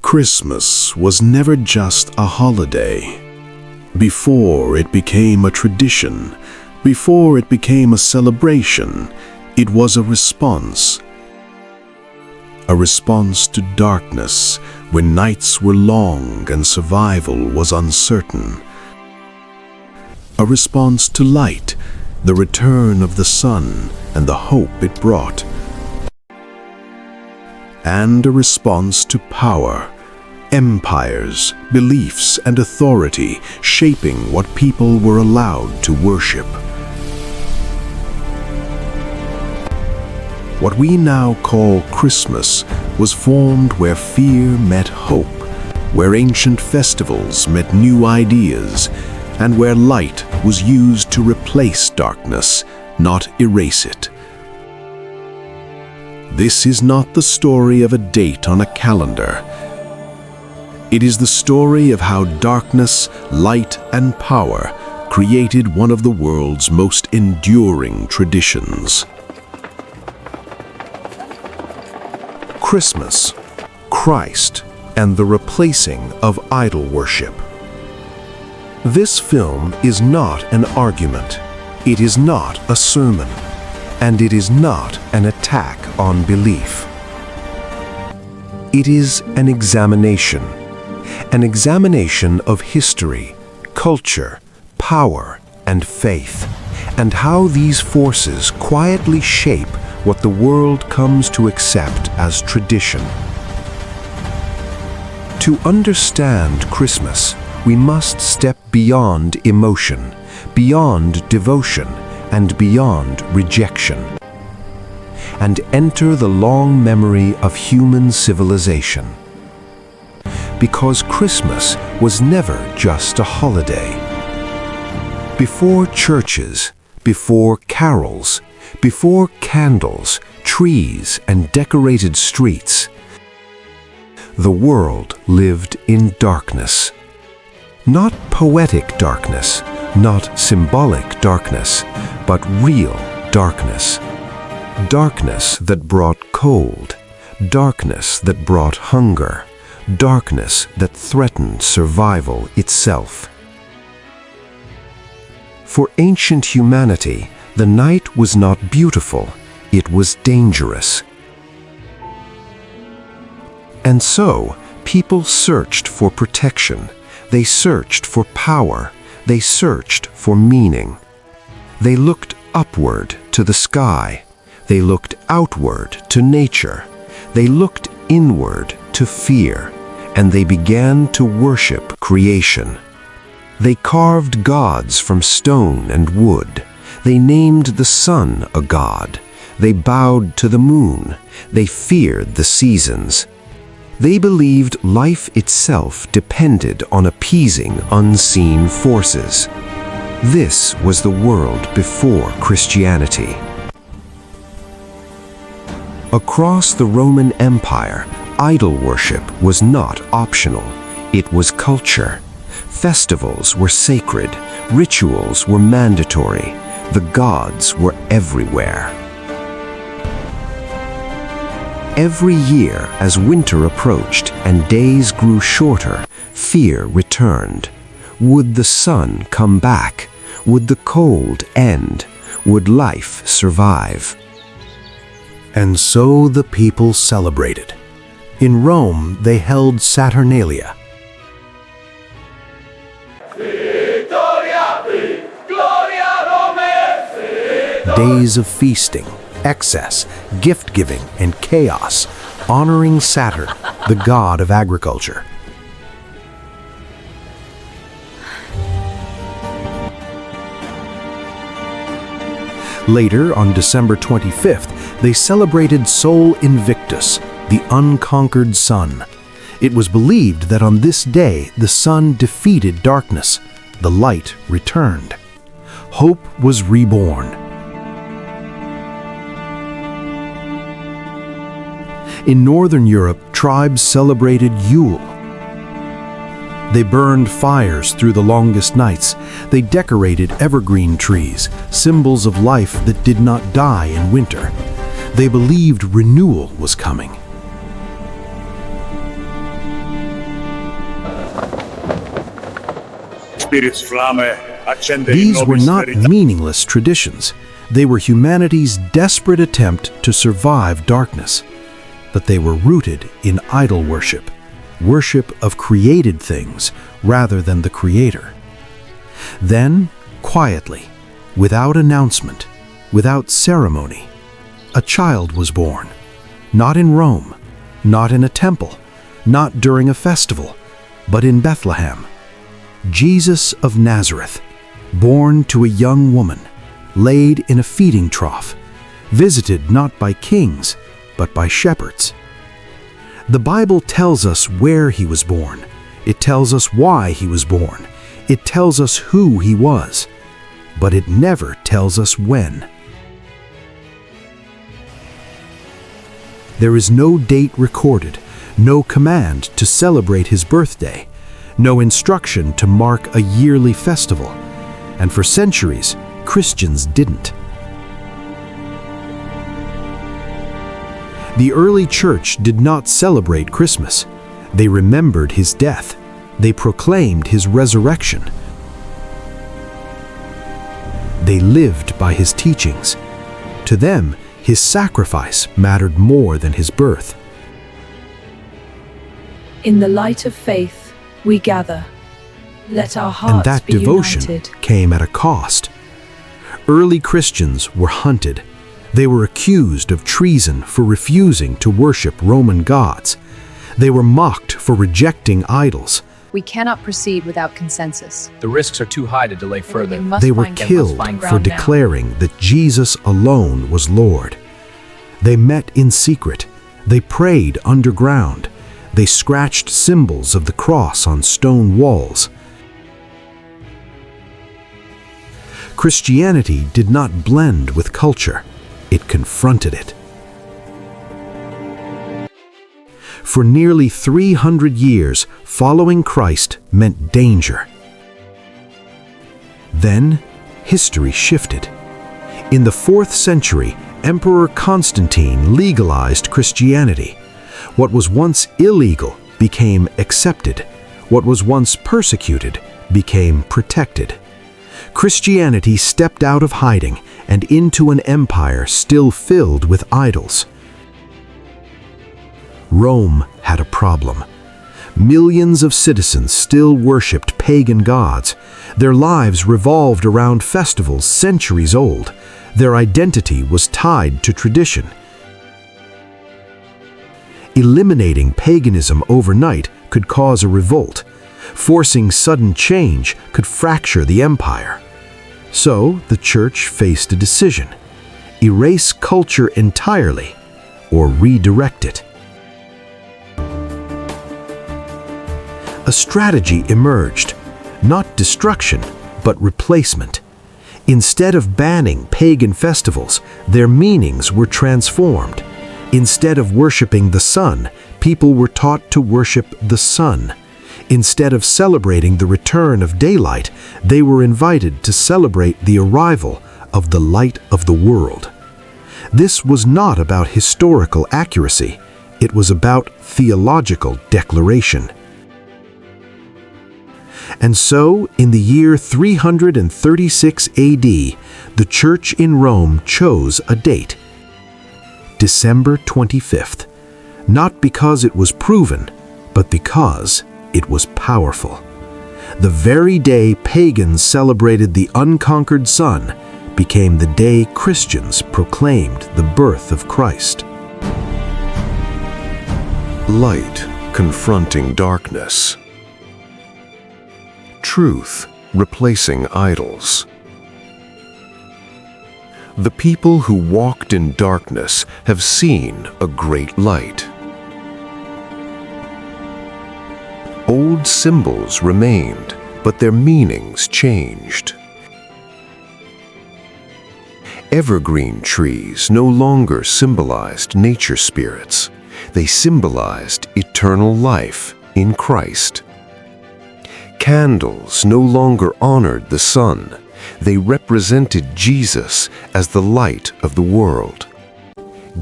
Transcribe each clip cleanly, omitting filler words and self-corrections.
Christmas was never just a holiday. Before it became a tradition, before it became a celebration, it was a response. A response to darkness when nights were long and survival was uncertain. A response to light, the return of the sun and the hope it brought. And a response to power, empires, beliefs, and authority shaping what people were allowed to worship. What we now call Christmas was formed where fear met hope, where ancient festivals met new ideas, and where light was used to replace darkness, not erase it. This is not the story of a date on a calendar. It is the story of how darkness, light, and power created one of the world's most enduring traditions. Christmas, Christ, and the replacing of idol worship. This film is not an argument, it is not a sermon, and it is not an attack on belief. It is an examination of history, culture, power, and faith, and how these forces quietly shape what the world comes to accept as tradition. To understand Christmas, we must step beyond emotion, beyond devotion, and beyond rejection, and enter the long memory of human civilization. Because Christmas was never just a holiday. Before churches, before carols, before candles, trees, and decorated streets, the world lived in darkness. Not poetic darkness, not symbolic darkness, but real darkness. Darkness that brought cold, darkness that brought hunger, darkness that threatened survival itself. For ancient humanity, the night was not beautiful, it was dangerous. And so, people searched for protection, they searched for power, they searched for meaning. They looked upward to the sky, they looked outward to nature, they looked inward to fear, and they began to worship creation. They carved gods from stone and wood. They named the sun a god. They bowed to the moon. They feared the seasons. They believed life itself depended on appeasing unseen forces. This was the world before Christianity. Across the Roman Empire, idol worship was not optional. It was culture. Festivals were sacred. Rituals were mandatory. The gods were everywhere. Every year, as winter approached and days grew shorter, fear returned. Would the sun come back? Would the cold end? Would life survive? And so the people celebrated. In Rome, they held Saturnalia. Days of feasting, excess, gift-giving, and chaos, honoring Saturn, the god of agriculture. Later, on December 25th, they celebrated Sol Invictus, the unconquered sun. It was believed that on this day the sun defeated darkness, the light returned. Hope was reborn. In Northern Europe, tribes celebrated Yule. They burned fires through the longest nights. They decorated evergreen trees, symbols of life that did not die in winter. They believed renewal was coming. These were not meaningless traditions. They were humanity's desperate attempt to survive darkness. But they were rooted in idol worship, worship of created things rather than the Creator. Then, quietly, without announcement, without ceremony, a child was born. Not in Rome, not in a temple, not during a festival, but in Bethlehem. Jesus of Nazareth, born to a young woman, laid in a feeding trough, visited not by kings, but by shepherds. The Bible tells us where he was born. It tells us why he was born. It tells us who he was. But it never tells us when. There is no date recorded, no command to celebrate his birthday, no instruction to mark a yearly festival. And for centuries, Christians didn't. The early church did not celebrate Christmas. They remembered his death. They proclaimed his resurrection. They lived by his teachings. To them, his sacrifice mattered more than his birth. In the light of faith, we gather. Let our hearts And that be devotion united. came at a cost. Early Christians were hunted. They were accused of treason for refusing to worship Roman gods. They were mocked for rejecting idols. We cannot proceed without consensus. The risks are too high to delay further. They were killed for declaring that Jesus alone was Lord. They met in secret. They prayed underground. They scratched symbols of the cross on stone walls. Christianity did not blend with culture. It confronted it. For nearly 300 years, following Christ meant danger. Then, history shifted. In the 4th century, Emperor Constantine legalized Christianity. What was once illegal became accepted. What was once persecuted became protected. Christianity stepped out of hiding and into an empire still filled with idols. Rome had a problem. Millions of citizens still worshipped pagan gods. Their lives revolved around festivals centuries old. Their identity was tied to tradition. Eliminating paganism overnight could cause a revolt. Forcing sudden change could fracture the empire. So the church faced a decision: erase culture entirely or redirect it. A strategy emerged, not destruction, but replacement. Instead of banning pagan festivals, their meanings were transformed. Instead of worshiping the sun, people were taught to worship the sun. Instead of celebrating the return of daylight, they were invited to celebrate the arrival of the light of the world. This was not about historical accuracy. It was about theological declaration. And so, in the year 336 AD, the Church in Rome chose a date: December 25th, not because it was proven, but because it was powerful. The very day pagans celebrated the unconquered sun became the day Christians proclaimed the birth of Christ. Light confronting darkness. Truth replacing idols. The people who walked in darkness have seen a great light. Old symbols remained, but their meanings changed. Evergreen trees no longer symbolized nature spirits. They symbolized eternal life in Christ. Candles no longer honored the sun. They represented Jesus as the light of the world.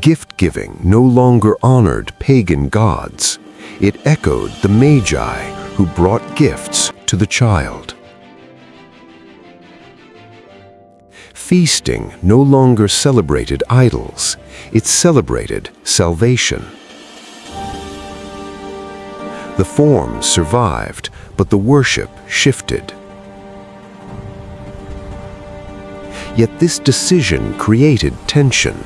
Gift-giving no longer honored pagan gods. It echoed the Magi who brought gifts to the child. Feasting no longer celebrated idols, it celebrated salvation. The forms survived, but the worship shifted. Yet this decision created tension.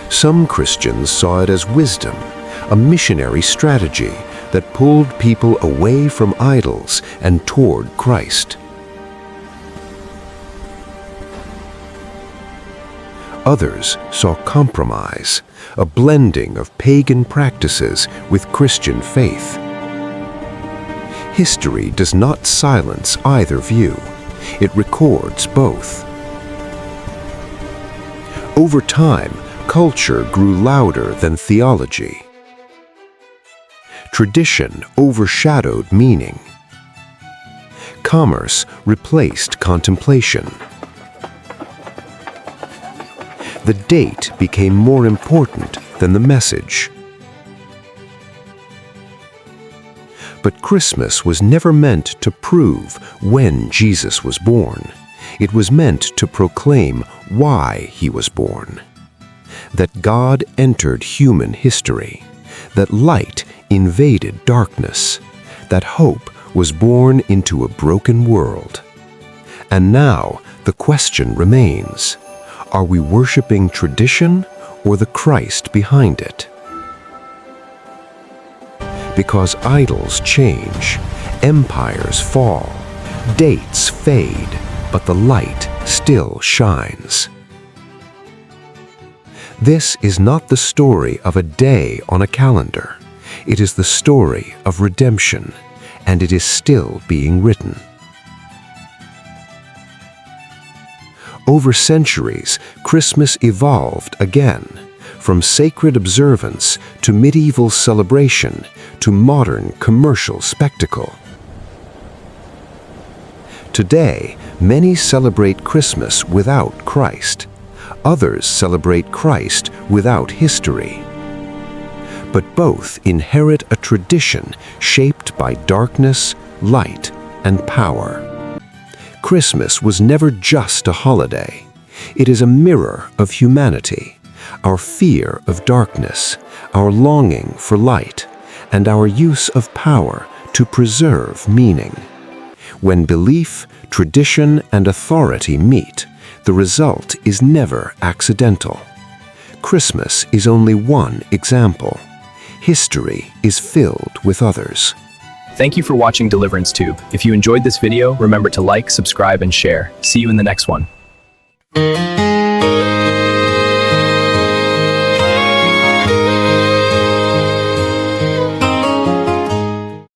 Some Christians saw it as wisdom, a missionary strategy that pulled people away from idols and toward Christ. Others saw compromise, a blending of pagan practices with Christian faith. History does not silence either view. It records both. Over time, culture grew louder than theology. Tradition overshadowed meaning. Commerce replaced contemplation. The date became more important than the message. But Christmas was never meant to prove when Jesus was born. It was meant to proclaim why he was born. That God entered human history. That light invaded darkness. That hope was born into a broken world. And now the question remains, are we worshiping tradition or the Christ behind it? Because idols change, empires fall, dates fade, but the light still shines. This is not the story of a day on a calendar. It is the story of redemption, and it is still being written. Over centuries, Christmas evolved again, from sacred observance to medieval celebration to modern commercial spectacle. Today, many celebrate Christmas without Christ. Others celebrate Christ without history. But both inherit a tradition shaped by darkness, light, and power. Christmas was never just a holiday. It is a mirror of humanity, our fear of darkness, our longing for light, and our use of power to preserve meaning. When belief, tradition, and authority meet, the result is never accidental. Christmas is only one example. History is filled with others. Thank you for watching Deliverance Tube. If you enjoyed this video, remember to like, subscribe, and share. See you in the next one.